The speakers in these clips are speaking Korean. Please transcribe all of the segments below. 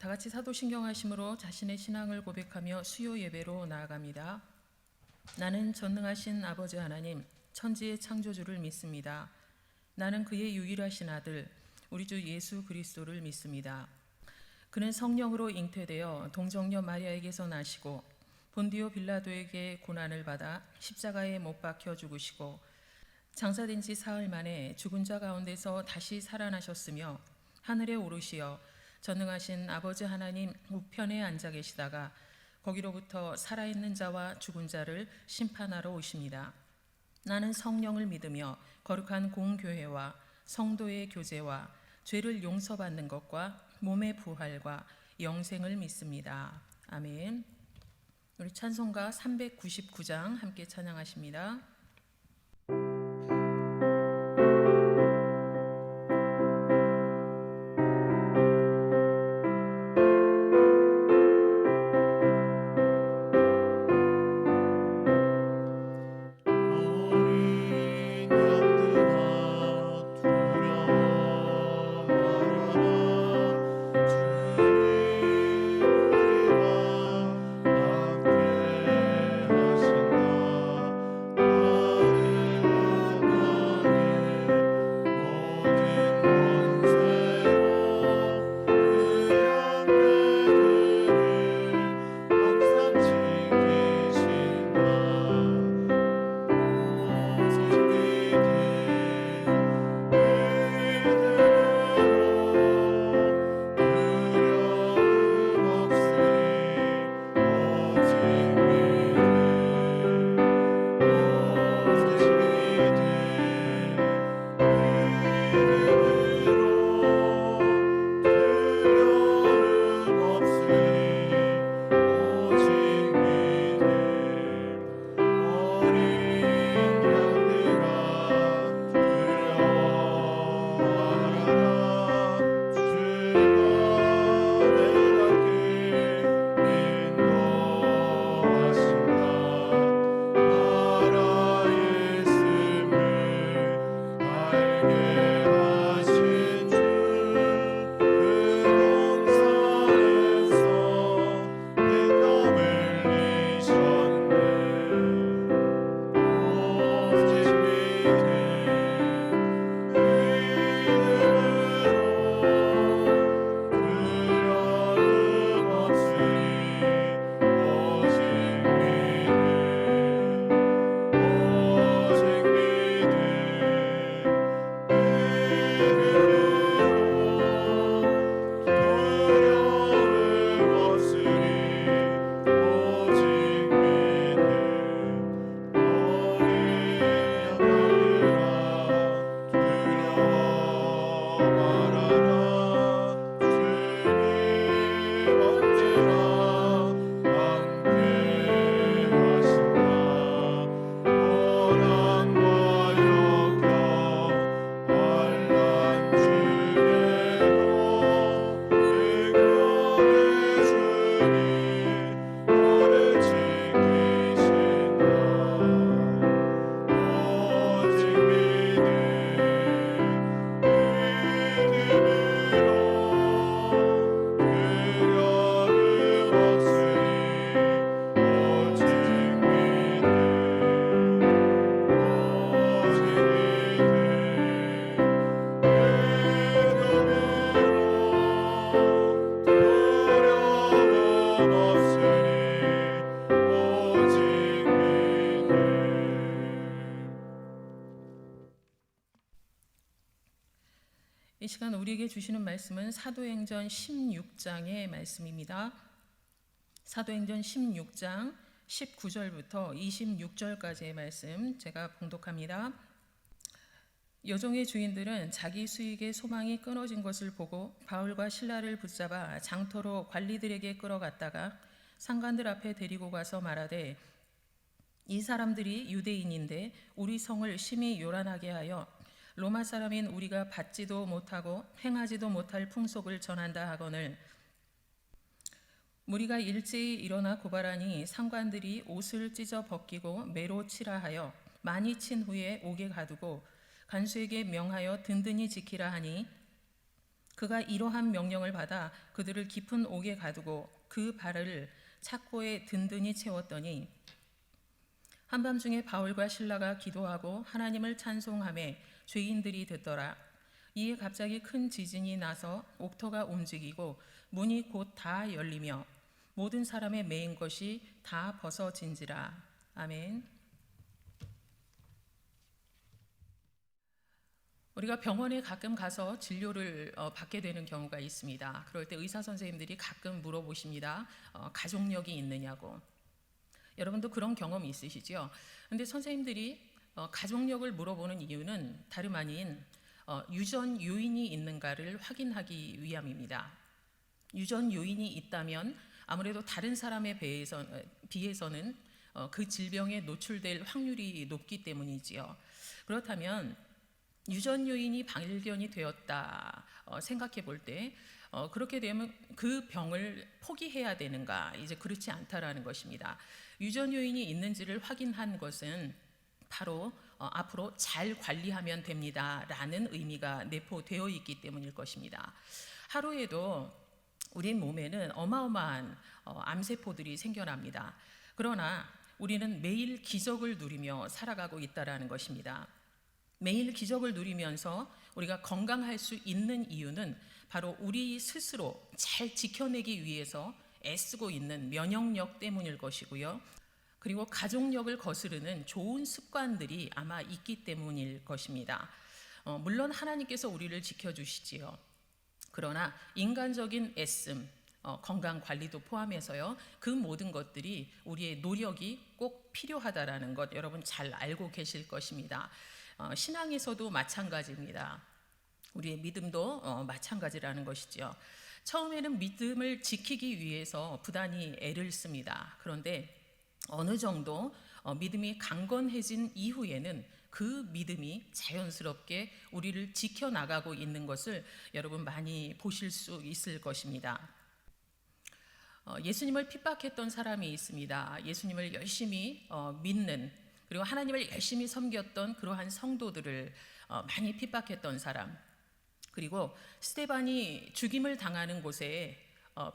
다 같이 사도신경하심으로 자신의 신앙을 고백하며 수요 예배로 나아갑니다. 나는 전능하신 아버지 하나님, 천지의 창조주를 믿습니다. 나는 그의 유일하신 아들, 우리 주 예수 그리스도를 믿습니다. 그는 성령으로 잉태되어 동정녀 마리아에게서 나시고 본디오 빌라도에게 고난을 받아 십자가에 못 박혀 죽으시고 장사된 지 사흘 만에 죽은 자 가운데서 다시 살아나셨으며 하늘에 오르시어 전능하신 아버지 하나님 우편에 앉아 계시다가 거기로부터 살아있는 자와 죽은 자를 심판하러 오십니다. 나는 성령을 믿으며 거룩한 공교회와 성도의 교제와 죄를 용서받는 것과 몸의 부활과 영생을 믿습니다. 아멘. 우리 찬송가 399장 함께 찬양하십니다. 이 시간 우리에게 주시는 말씀은 사도행전 16장의 말씀입니다. 사도행전 16장 19절부터 26절까지의 말씀 제가 봉독합니다. 여종의 주인들은 자기 수익의 소망이 끊어진 것을 보고 바울과 실라를 붙잡아 장터로 관리들에게 끌어갔다가 상관들 앞에 데리고 가서 말하되 이 사람들이 유대인인데 우리 성을 심히 요란하게 하여 로마 사람인 우리가 받지도 못하고 행하지도 못할 풍속을 전한다 하거늘 무리가 일제히 일어나 고발하니 상관들이 옷을 찢어 벗기고 매로 치라 하여 많이 친 후에 옥에 가두고 간수에게 명하여 든든히 지키라 하니 그가 이러한 명령을 받아 그들을 깊은 옥에 가두고 그 발을 착고에 든든히 채웠더니 한밤중에 바울과 실라가 기도하고 하나님을 찬송하며 죄인들이 듣더라. 이에 갑자기 큰 지진이 나서 옥터가 움직이고 문이 곧 다 열리며 모든 사람의 매인 것이 다 벗어진지라. 아멘. 우리가 병원에 가끔 가서 진료를 받게 되는 경우가 있습니다. 그럴 때 의사 선생님들이 가끔 물어보십니다. 가족력이 있느냐고. 여러분도 그런 경험 있으시죠? 근데 선생님들이 가족력을 물어보는 이유는 다름 아닌 유전 요인이 있는가를 확인하기 위함입니다. 유전 요인이 있다면 아무래도 다른 사람에 비해서는 그 질병에 노출될 확률이 높기 때문이지요. 그렇다면 유전 요인이 발견이 되었다 생각해 볼 때 그렇게 되면 그 병을 포기해야 되는가? 이제 그렇지 않다라는 것입니다. 유전 요인이 있는지를 확인한 것은 바로 앞으로 잘 관리하면 됩니다라는 의미가 내포되어 있기 때문일 것입니다. 하루에도 우리 몸에는 어마어마한 암세포들이 생겨납니다. 그러나 우리는 매일 기적을 누리며 살아가고 있다라는 것입니다. 매일 기적을 누리면서 우리가 건강할 수 있는 이유는 바로 우리 스스로 잘 지켜내기 위해서 애쓰고 있는 면역력 때문일 것이고요. 그리고 가족력을 거스르는 좋은 습관들이 아마 있기 때문일 것입니다. 물론 하나님께서 우리를 지켜주시지요. 그러나 인간적인 애씀, 건강 관리도 포함해서요. 그 모든 것들이 우리의 노력이 꼭 필요하다라는 것 여러분 잘 알고 계실 것입니다. 신앙에서도 마찬가지입니다. 우리의 믿음도 마찬가지라는 것이죠. 처음에는 믿음을 지키기 위해서 부단히 애를 씁니다. 그런데 어느 정도 믿음이 강건해진 이후에는 그 믿음이 자연스럽게 우리를 지켜나가고 있는 것을 여러분 많이 보실 수 있을 것입니다. 예수님을 핍박했던 사람이 있습니다. 예수님을 열심히 믿는 그리고 하나님을 열심히 섬겼던 그러한 성도들을 많이 핍박했던 사람, 그리고 스데반이 죽임을 당하는 곳에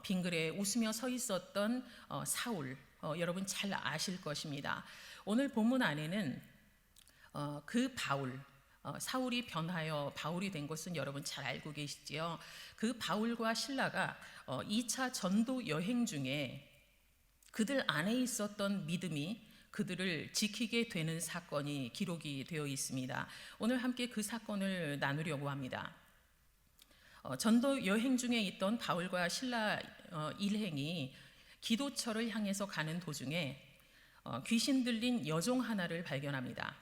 빙그레 웃으며 서 있었던 사울, 여러분 잘 아실 것입니다. 오늘 본문 안에는 그 바울, 사울이 변하여 바울이 된 것은 여러분 잘 알고 계시지요. 그 바울과 실라가 2차 전도 여행 중에 그들 안에 있었던 믿음이 그들을 지키게 되는 사건이 기록이 되어 있습니다. 오늘 함께 그 사건을 나누려고 합니다. 전도 여행 중에 있던 바울과 실라 일행이 기도처를 향해서 가는 도중에 귀신 들린 여종 하나를 발견합니다.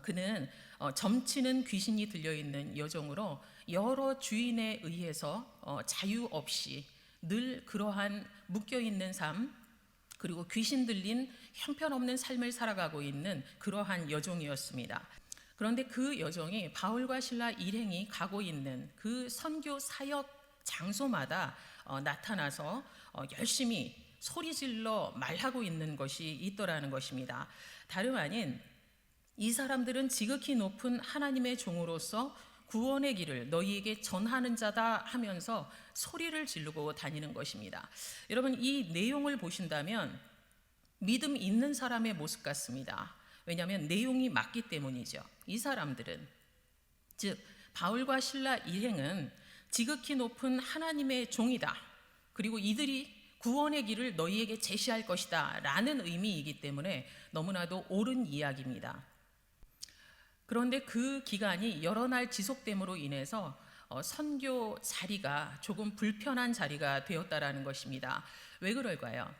그는 점치는 귀신이 들려있는 여종으로 여러 주인에 의해서 자유 없이 늘 그러한 묶여있는 삶, 그리고 귀신 들린 형편없는 삶을 살아가고 있는 그러한 여종이었습니다. 그런데 그 여종이 바울과 실라 일행이 가고 있는 그 선교 사역 장소마다 나타나서 열심히 소리질러 말하고 있는 것이 있더라는 것입니다. 다름 아닌 이 사람들은 지극히 높은 하나님의 종으로서 구원의 길을 너희에게 전하는 자다 하면서 소리를 지르고 다니는 것입니다. 여러분 이 내용을 보신다면 믿음 있는 사람의 모습 같습니다. 왜냐하면 내용이 맞기 때문이죠. 이 사람들은 즉 바울과 실라 일행은 지극히 높은 하나님의 종이다. 그리고 이들이 구원의 길을 너희에게 제시할 것이다 라는 의미이기 때문에 너무나도 옳은 이야기입니다. 그런데 그 기간이 여러 날 지속됨으로 인해서 선교 자리가 조금 불편한 자리가 되었다라는 것입니다. 왜 그럴까요?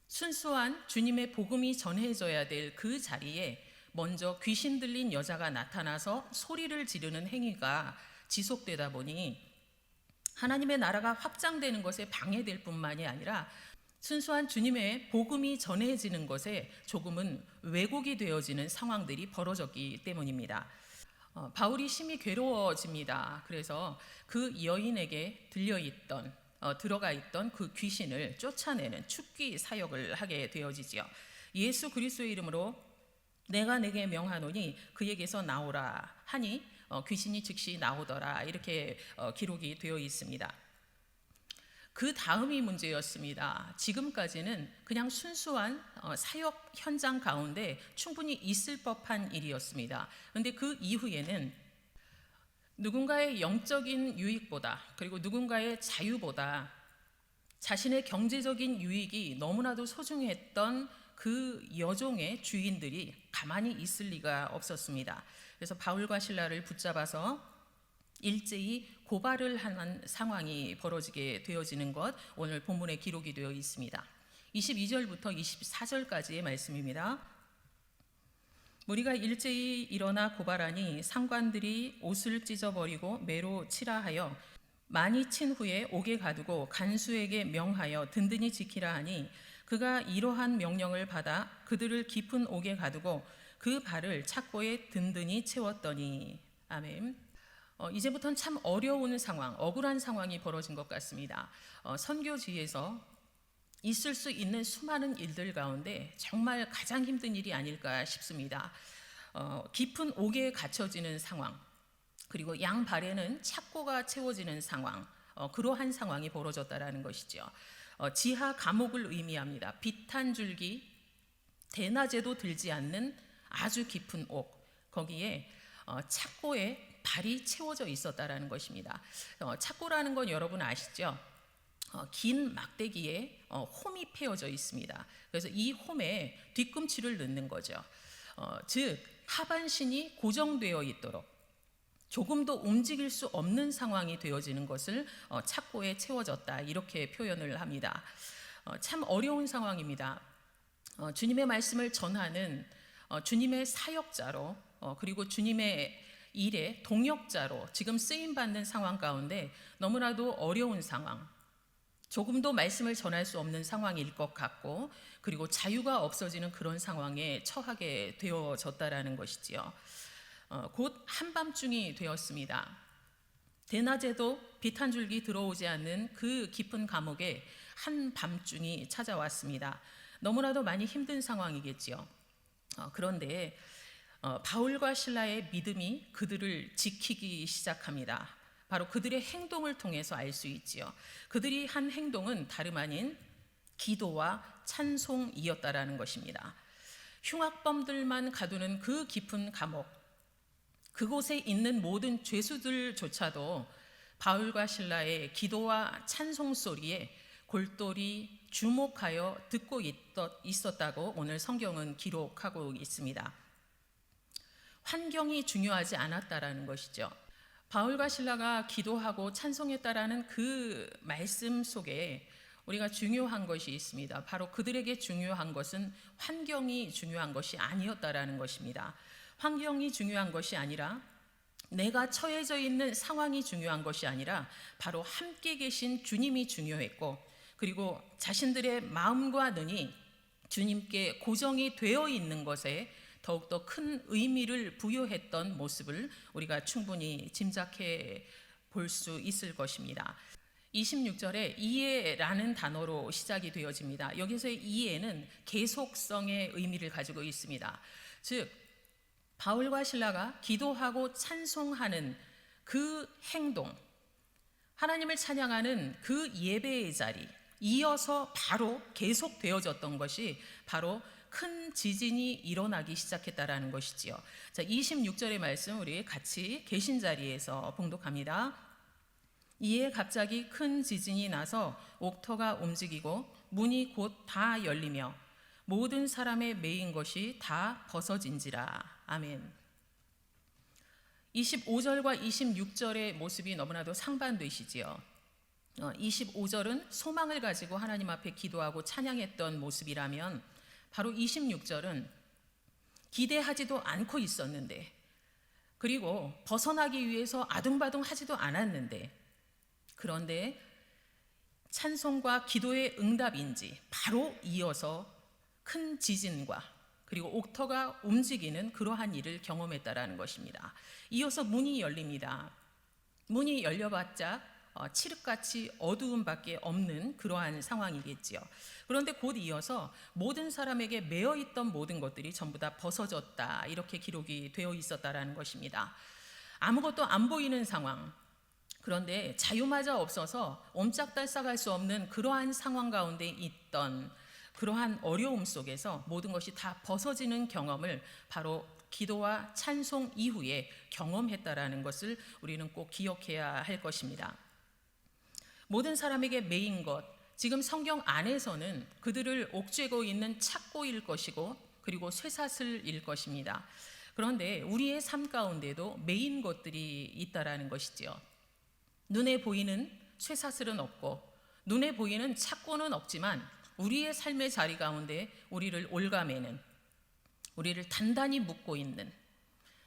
순수한 주님의 복음이 전해져야 될 그 자리에 먼저 귀신 들린 여자가 나타나서 소리를 지르는 행위가 지속되다 보니 하나님의 나라가 확장되는 것에 방해될 뿐만이 아니라 순수한 주님의 복음이 전해지는 것에 조금은 왜곡이 되어지는 상황들이 벌어졌기 때문입니다. 바울이 심히 괴로워집니다. 그래서 그 여인에게 들어가 있던 그 귀신을 쫓아내는 축기 사역을 하게 되어지지요. 예수 그리스도의 이름으로 내가 내게 명하노니 그에게서 나오라 하니 귀신이 즉시 나오더라 이렇게 기록이 되어 있습니다. 그 다음이 문제였습니다. 지금까지는 그냥 순수한 사역 현장 가운데 충분히 있을 법한 일이었습니다. 그런데 그 이후에는 누군가의 영적인 유익보다, 그리고 누군가의 자유보다 자신의 경제적인 유익이 너무나도 소중했던 그 여종의 주인들이 가만히 있을 리가 없었습니다. 그래서 바울과 실라를 붙잡아서 일제히 고발을 하는 상황이 벌어지게 되어지는 것, 오늘 본문에 기록이 되어 있습니다. 22절부터 24절까지의 말씀입니다. 무리가 일제히 일어나 고발하니 상관들이 옷을 찢어버리고 매로 치라 하여 많이 친 후에 옥에 가두고 간수에게 명하여 든든히 지키라 하니 그가 이러한 명령을 받아 그들을 깊은 옥에 가두고 그 발을 착고에 든든히 채웠더니. 아멘. 이제부터는 참 어려운 상황, 억울한 상황이 벌어진 것 같습니다. 선교지에서 있을 수 있는 수많은 일들 가운데 정말 가장 힘든 일이 아닐까 싶습니다. 깊은 옥에 갇혀지는 상황, 그리고 양 발에는 착고가 채워지는 상황, 그러한 상황이 벌어졌다라는 것이죠. 지하 감옥을 의미합니다. 빛 한 줄기, 대낮에도 들지 않는 아주 깊은 옥, 거기에 착고에 발이 채워져 있었다라는 것입니다. 착고라는 건 여러분 아시죠? 긴 막대기에 홈이 패여져 있습니다. 그래서 이 홈에 뒤꿈치를 넣는 거죠. 즉 하반신이 고정되어 있도록 조금도 움직일 수 없는 상황이 되어지는 것을 착고에 채워졌다 이렇게 표현을 합니다. 참 어려운 상황입니다. 주님의 말씀을 전하는 주님의 사역자로 그리고 주님의 일의 동역자로 지금 쓰임받는 상황 가운데 너무나도 어려운 상황, 조금도 말씀을 전할 수 없는 상황일 것 같고, 그리고 자유가 없어지는 그런 상황에 처하게 되어졌다라는 것이지요. 곧 한밤중이 되었습니다. 대낮에도 빛 한 줄기 들어오지 않는 그 깊은 감옥에 한밤중이 찾아왔습니다. 너무나도 많이 힘든 상황이겠지요. 그런데 바울과 실라의 믿음이 그들을 지키기 시작합니다. 바로 그들의 행동을 통해서 알 수 있지요. 그들이 한 행동은 다름 아닌 기도와 찬송이었다라는 것입니다. 흉악범들만 가두는 그 깊은 감옥, 그곳에 있는 모든 죄수들조차도 바울과 실라의 기도와 찬송 소리에 골똘히 주목하여 듣고 있었다고 오늘 성경은 기록하고 있습니다. 환경이 중요하지 않았다라는 것이죠. 바울과 실라가 기도하고 찬송했다라는 그 말씀 속에 우리가 중요한 것이 있습니다. 바로 그들에게 중요한 것은 환경이 중요한 것이 아니었다라는 것입니다. 환경이 중요한 것이 아니라 내가 처해져 있는 상황이 중요한 것이 아니라 바로 함께 계신 주님이 중요했고, 그리고 자신들의 마음과 눈이 주님께 고정이 되어 있는 것에 더욱더 큰 의미를 부여했던 모습을 우리가 충분히 짐작해 볼 수 있을 것입니다. 26절에 이해라는 단어로 시작이 되어집니다. 여기서의 이해는 계속성의 의미를 가지고 있습니다. 즉 바울과 실라가 기도하고 찬송하는 그 행동, 하나님을 찬양하는 그 예배의 자리, 이어서 바로 계속되어졌던 것이 바로 큰 지진이 일어나기 시작했다라는 것이지요. 자, 26절의 말씀 우리 같이 계신 자리에서 봉독합니다. 이에 갑자기 큰 지진이 나서 옥터가 움직이고 문이 곧 다 열리며 모든 사람의 매인 것이 다 벗어진지라. 아멘. 25절과 26절의 모습이 너무나도 상반되시지요. 25절은 소망을 가지고 하나님 앞에 기도하고 찬양했던 모습이라면, 바로 26절은 기대하지도 않고 있었는데, 그리고 벗어나기 위해서 아둥바둥 하지도 않았는데, 그런데 찬송과 기도의 응답인지 바로 이어서 큰 지진과 그리고 옥터가 움직이는 그러한 일을 경험했다라는 것입니다. 이어서 문이 열립니다. 문이 열려봤자 칠흑같이 어두움밖에 없는 그러한 상황이겠지요. 그런데 곧 이어서 모든 사람에게 매어있던 모든 것들이 전부 다 벗어졌다, 이렇게 기록이 되어 있었다라는 것입니다. 아무것도 안 보이는 상황, 그런데 자유마저 없어서 옴짝달싹할 수 없는 그러한 상황 가운데 있던 그러한 어려움 속에서 모든 것이 다 벗어지는 경험을 바로 기도와 찬송 이후에 경험했다라는 것을 우리는 꼭 기억해야 할 것입니다. 모든 사람에게 메인 것, 지금 성경 안에서는 그들을 옥죄고 있는 착고일 것이고 그리고 쇠사슬일 것입니다. 그런데 우리의 삶 가운데도 메인 것들이 있다라는 것이지요. 눈에 보이는 쇠사슬은 없고 눈에 보이는 착고는 없지만 우리의 삶의 자리 가운데 우리를 올가매는, 우리를 단단히 묶고 있는,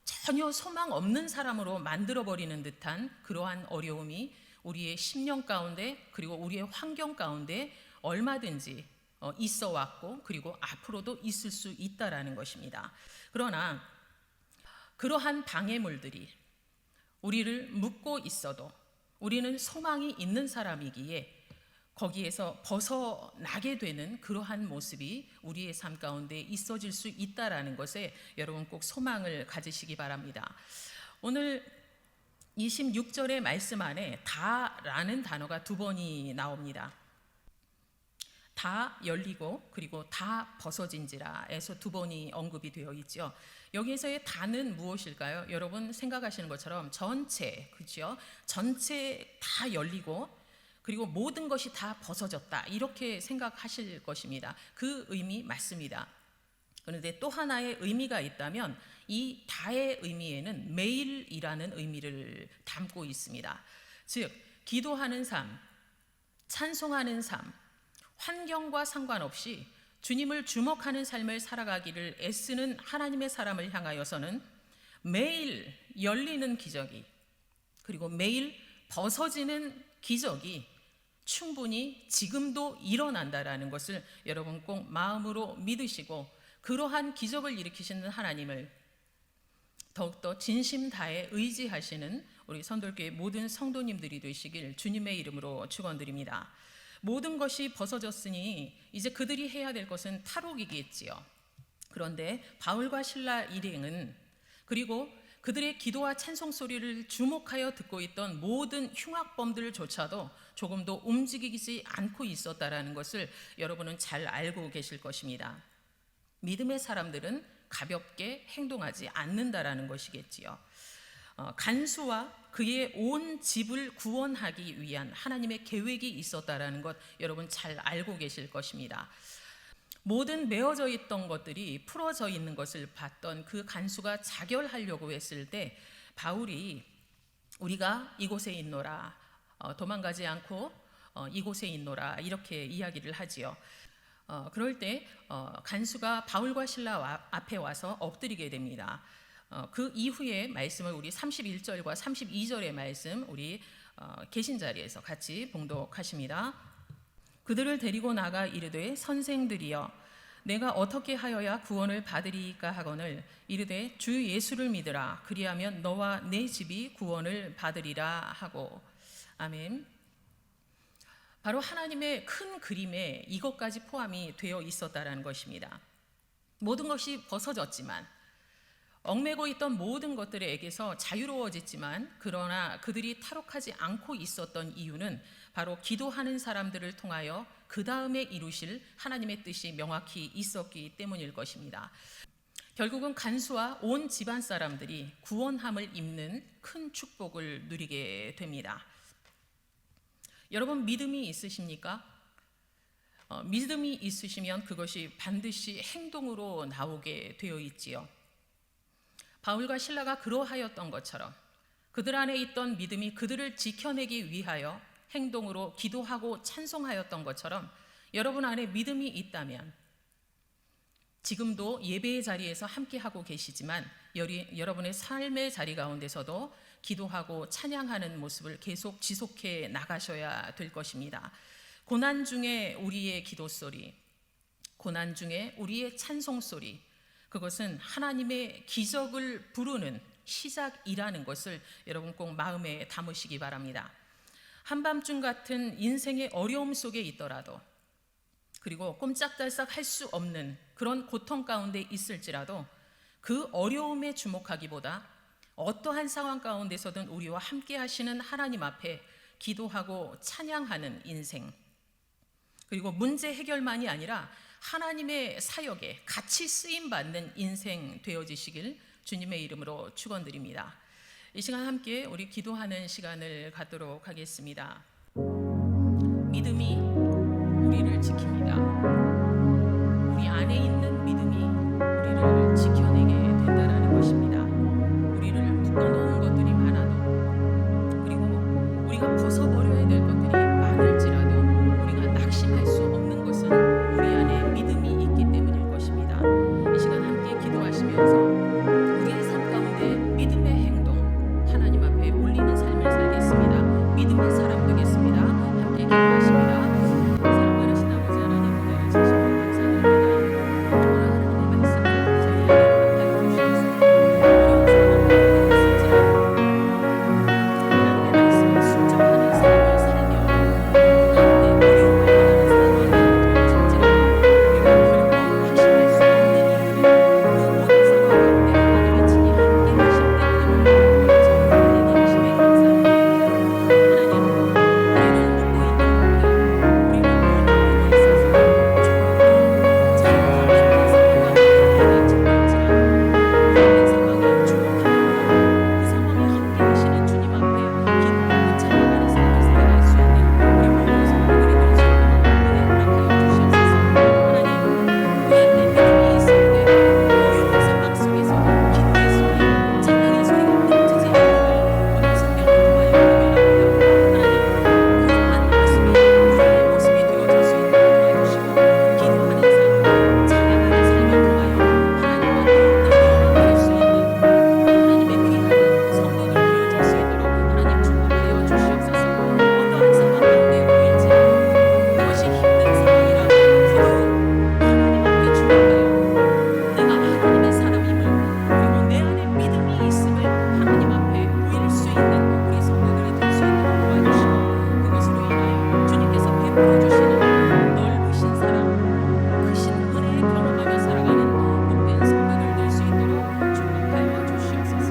전혀 소망 없는 사람으로 만들어버리는 듯한 그러한 어려움이 우리의 심령 가운데 그리고 우리의 환경 가운데 얼마든지 있어 왔고 그리고 앞으로도 있을 수 있다라는 것입니다. 그러나 그러한 방해물들이 우리를 묶고 있어도 우리는 소망이 있는 사람이기에 거기에서 벗어나게 되는 그러한 모습이 우리의 삶 가운데 있어질 수 있다라는 것에 여러분 꼭 소망을 가지시기 바랍니다. 오늘 26절의 말씀 안에 다라는 단어가 2번이 나옵니다. 다 열리고 그리고 다 벗어진지라에서 2번이 언급이 되어 있죠. 여기에서의 다는 무엇일까요? 여러분 생각하시는 것처럼 전체, 그렇죠? 전체 다 열리고 그리고 모든 것이 다 벗어졌다 이렇게 생각하실 것입니다. 그 의미 맞습니다. 그런데 또 하나의 의미가 있다면 이 다의 의미에는 매일이라는 의미를 담고 있습니다. 즉 기도하는 삶, 찬송하는 삶, 환경과 상관없이 주님을 주목하는 삶을 살아가기를 애쓰는 하나님의 사람을 향하여서는 매일 열리는 기적이 그리고 매일 벗어지는 기적이 충분히 지금도 일어난다라는 것을 여러분 꼭 마음으로 믿으시고 그러한 기적을 일으키시는 하나님을 더욱더 진심 다해 의지하시는 우리 선돌교회 모든 성도님들이 되시길 주님의 이름으로 축원드립니다. 모든 것이 벗어졌으니 이제 그들이 해야 될 것은 탈옥이겠지요. 그런데 바울과 실라 일행은 그리고 그들의 기도와 찬송 소리를 주목하여 듣고 있던 모든 흉악범들조차도 조금도 움직이지 않고 있었다라는 것을 여러분은 잘 알고 계실 것입니다. 믿음의 사람들은 가볍게 행동하지 않는다라는 것이겠지요. 간수와 그의 온 집을 구원하기 위한 하나님의 계획이 있었다라는 것 여러분 잘 알고 계실 것입니다. 모든 메어져 있던 것들이 풀어져 있는 것을 봤던 그 간수가 자결하려고 했을 때 바울이 우리가 이곳에 있노라, 도망가지 않고 이곳에 있노라 이렇게 이야기를 하지요. 그럴 때 간수가 바울과 실라 앞에 와서 엎드리게 됩니다. 그 이후의 말씀을 우리 31절과 32절의 말씀 우리 계신 자리에서 같이 봉독하십니다. 그들을 데리고 나가 이르되 선생들이여 내가 어떻게 하여야 구원을 받으리이까 하거늘 이르되 주 예수를 믿으라 그리하면 너와 내 집이 구원을 받으리라 하고. 아멘. 바로 하나님의 큰 그림에 이것까지 포함이 되어 있었다라는 것입니다. 모든 것이 벗어졌지만 얽매고 있던 모든 것들에게서 자유로워졌지만 그러나 그들이 탈옥하지 않고 있었던 이유는 바로 기도하는 사람들을 통하여 그 다음에 이루실 하나님의 뜻이 명확히 있었기 때문일 것입니다. 결국은 간수와 온 집안 사람들이 구원함을 입는 큰 축복을 누리게 됩니다. 여러분 믿음이 있으십니까? 믿음이 있으시면 그것이 반드시 행동으로 나오게 되어 있지요. 바울과 실라가 그러하였던 것처럼 그들 안에 있던 믿음이 그들을 지켜내기 위하여 행동으로 기도하고 찬송하였던 것처럼 여러분 안에 믿음이 있다면 지금도 예배의 자리에서 함께하고 계시지만 여러분의 삶의 자리 가운데서도 기도하고 찬양하는 모습을 계속 지속해 나가셔야 될 것입니다. 고난 중에 우리의 기도 소리, 고난 중에 우리의 찬송 소리, 그것은 하나님의 기적을 부르는 시작이라는 것을 여러분 꼭 마음에 담으시기 바랍니다. 한밤중 같은 인생의 어려움 속에 있더라도 그리고 꼼짝달싹 할 수 없는 그런 고통 가운데 있을지라도 그 어려움에 주목하기보다 어떠한 상황 가운데서든 우리와 함께 하시는 하나님 앞에 기도하고 찬양하는 인생, 그리고 문제 해결만이 아니라 하나님의 사역에 같이 쓰임받는 인생 되어지시길 주님의 이름으로 축원드립니다. 이 시간 함께 우리 기도하는 시간을 갖도록 하겠습니다. 믿음이 우리를 지킵니다. 우리 안에 있는 믿음이 우리를 지켜내게 된다는 것입니다. 우리를 묶어놓은 것들이 많아도, 그리고 우리가 벗어버려야 될 것들이 많을지라도 우리가 낙심할 수 없는 것은 우리 안에 믿음이 있기 때문일 것입니다. 이 시간 함께 기도하시면서 우리의 삶 가운데 믿음의 행동, 하나님 앞에 올리는 삶을 살겠습니다. 믿음의 사람 되겠습니다. 함께 기도하십니다. 사랑하신 아버지 하나님, 오늘 진심으로 감사드립니다. 오늘 하나님의 말씀을 저희 안에 가까이 주셔서 어려운 상황 가운데 있을지라도 하나님의 말씀을 순종하는 삶을 살며 그 가운데 어려움을 당하는 상황이 닥칠지라도 우리가 결코 낙심할 수 없는 이유는 그 모든 상황 가운데 하나님의 친히 함께 하실 때문임을 정말 얘기하심에 감사합니다. 하나님, 우리를 묶고 있는 것들, 우리를 몰아가고 있어서 조금은 자유하고 싶은 상황 가운데 우리가 처할지라도 그런 상황이 주목함으로 그 상황에 함께 하시는 주님 앞에 기도하고 찬양하는 삶을 살아갈 수 있는 우리 모든 성도들이 될 수 있도록 은혜 허락하여 주시옵소서. 하나님, 우리에게 믿음이 있을 때 어려운 상황 속에서도 기도의 소리, 찬양의 소리가 끊어지지 않기를 오늘 성경을 통하여 발견합니다. 하나님, 그러한 모습이 우리의 모습이 되어질 수 있도록 도와주시고 기도하는 삶, 찬양하는 삶을 통하여 하나님과 더욱더 영화할 수 있는 하나님의 귀한 성도들 되어질 수 있도록 하나님 축복하여 주시옵소서. 어떠한 상황 가운데 놓일지라도 그것이 힘든 상황이라도 더더욱 하나님 앞에 주목하여 내가 하나님의 사람임을, 그리고 내 안에 믿음이 있음을 하나님 앞에 보일 수 있는 우리 성도들이 될 수 있도록 도와주시고 그것으로 인하여 주님께서 베풀어 주시는 넓으신 사랑, 크신 은혜에 경험하며 살아가는 복된 성도들 될 수 있도록 축복하여 주시옵소서.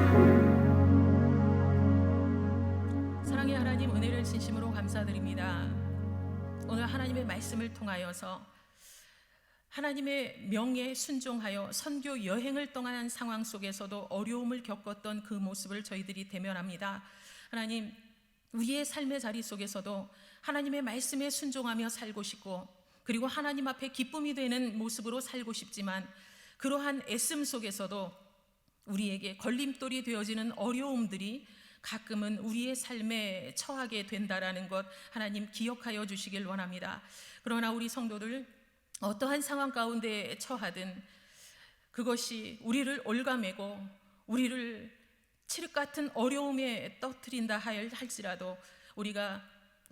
사랑의 하나님, 은혜를 진심으로 감사드립니다. 오늘 하나님의 말씀을 통하여서 하나님의 명예에 순종하여 선교 여행을 떠나는 상황 속에서도 어려움을 겪었던 그 모습을 저희들이 대면합니다. 하나님, 우리의 삶의 자리 속에서도 하나님의 말씀에 순종하며 살고 싶고, 그리고 하나님 앞에 기쁨이 되는 모습으로 살고 싶지만 그러한 애씀 속에서도 우리에게 걸림돌이 되어지는 어려움들이 가끔은 우리의 삶에 처하게 된다라는 것 하나님 기억하여 주시길 원합니다. 그러나 우리 성도들 어떠한 상황 가운데 처하든 그것이 우리를 올가매고 우리를 칠흑 같은 어려움에 떠뜨린다 할지라도 우리가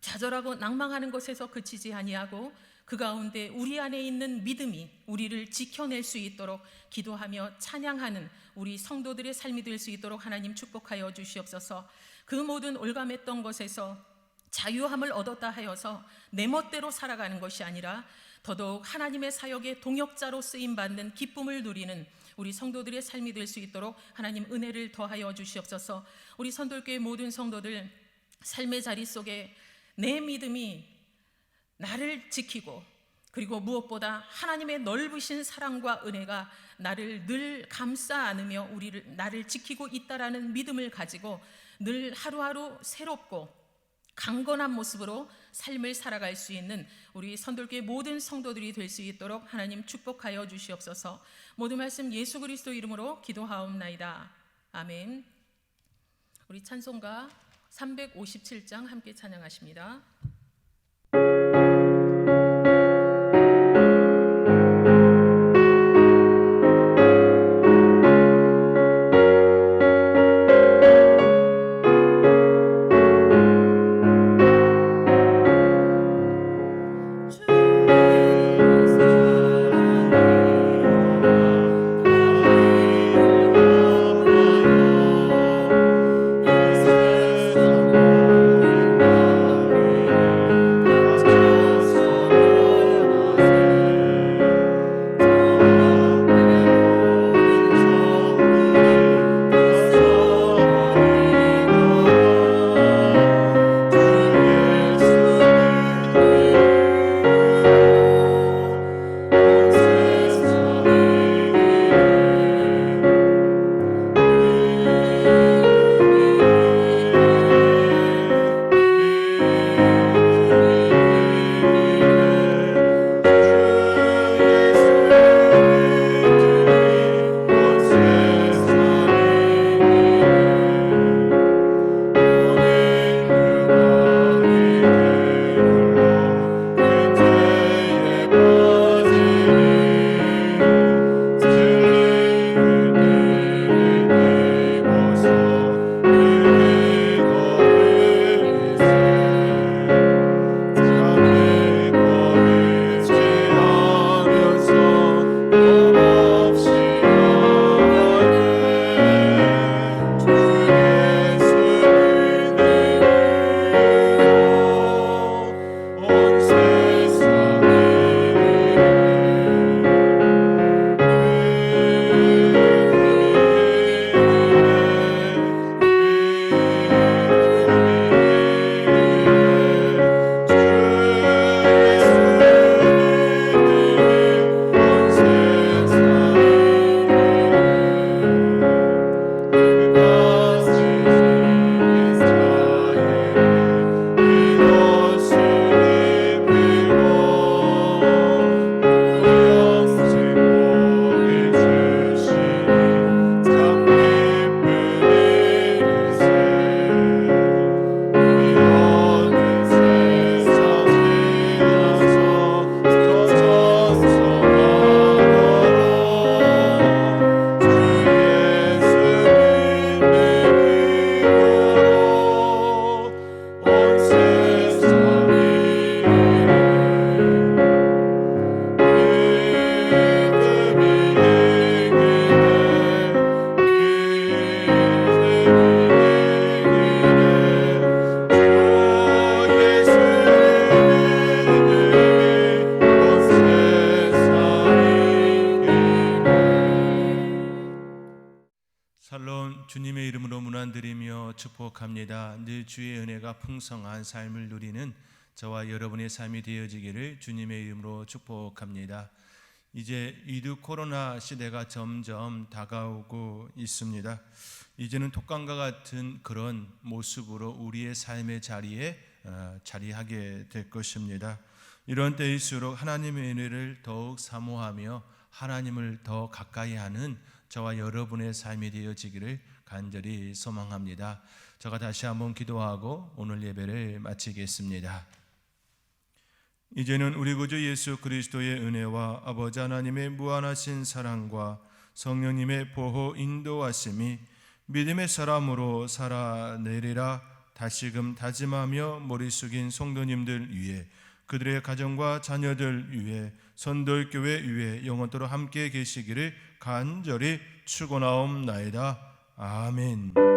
좌절하고 낭망하는 것에서 그치지 아니하고 그 가운데 우리 안에 있는 믿음이 우리를 지켜낼 수 있도록 기도하며 찬양하는 우리 성도들의 삶이 될 수 있도록 하나님 축복하여 주시옵소서. 그 모든 올가맸던 것에서 자유함을 얻었다 하여서 내 멋대로 살아가는 것이 아니라 더더욱 하나님의 사역의 동역자로 쓰임받는 기쁨을 누리는 우리 성도들의 삶이 될 수 있도록 하나님 은혜를 더하여 주시옵소서. 우리 선돌교회 모든 성도들 삶의 자리 속에 내 믿음이 나를 지키고, 그리고 무엇보다 하나님의 넓으신 사랑과 은혜가 나를 늘 감싸 안으며 나를 지키고 있다라는 믿음을 가지고 늘 하루하루 새롭고 강건한 모습으로 삶을 살아갈 수 있는 우리 선돌교회 모든 성도들이 될 수 있도록 하나님 축복하여 주시옵소서. 모든 말씀 예수 그리스도 이름으로 기도하옵나이다. 아멘. 우리 찬송가 357장 함께 찬양하십니다. 축복합니다. 늘 주의 은혜가 풍성한 삶을 누리는 저와 여러분의 삶이 되어지기를 주님의 이름으로 축복합니다. 이제 위드 코로나 시대가 점점 다가오고 있습니다. 이제는 독감과 같은 그런 모습으로 우리의 삶의 자리에 자리하게 될 것입니다. 이런 때일수록 하나님의 은혜를 더욱 사모하며 하나님을 더 가까이 하는 저와 여러분의 삶이 되어지기를 간절히 소망합니다. 제가 다시 한번 기도하고 오늘 예배를 마치겠습니다. 이제는 우리 구주 예수 그리스도의 은혜와 아버지 하나님의 무한하신 사랑과 성령님의 보호 인도하심이 믿음의 사람으로 살아내리라 다시금 다짐하며 머리 숙인 성도님들 위해 그들의 가정과 자녀들 위해 선돌교회 위해 영원토록 함께 계시기를 간절히 축원하옵나이다. 아멘.